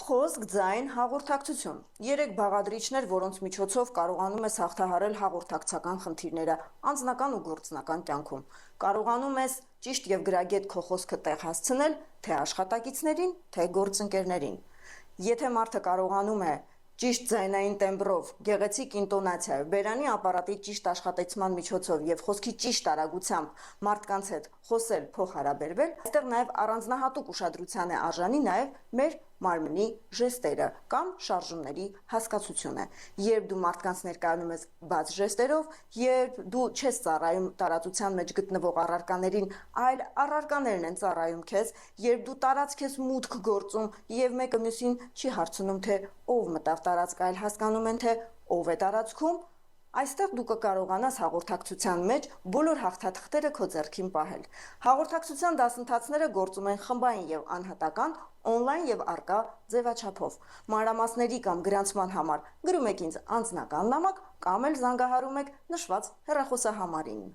Խոսք, ձայն, հաղորդակցություն։ Երեք բաղադրիչներ, որոնց միջոցով կարողանում ես հաղթահարել հաղորդակցական խնդիրները անձնական ու գործնական կյանքում։ Կարողանում ես ճիշտ եւ գրագետ քո խոսքը տեղ հասցնել թե աշխատակիցներին, թե գործընկերներին։ Եթե մարդը կարողանում է ճիշտ ձայնային տեմբրով, գեղեցիկ ինտոնացիայով, բերանի ապարատի ճիշտ աշխատեցման միջոցով եւ խոսքի ճիշտ արագությամբ մարդկանց հետ խոսել, փոխհարաբերվել, այստեղ նաեւ առանձնահատուկ ուշադրության է արժանի նաեւ մեր մարմնի ժեստերը կամ շարժումների հասկացությունը։ Երբ դու մարդկանց ներկայանում ես բաց ժեստերով, երբ դու չես ծառայում տարածության մեջ գտնվող առարկաներին, այլ առարկաներն են ծառայում քեզ, երբ դու տարածք ես մուտք գործում եւ մեկը մյուսին չի հարցնում թե ով մտավ տարածք, այլ հասկանում են թե ով է տարածքում, այստեղ դու կկարողանաս հաղորդակցության մեջ բոլոր հաղթաթղթերը քո ձեռքին պահել։ Հաղորդակցության դասընթացները գործում են խմբային եւ անհատական, օնլայն եւ առկա ձևաչափով։ Մանրամասների կամ գրանցման համար գրում եք ինձ անձնական նամակ կամ էլ զանգահարում եք նշված հեռախոսահամարին։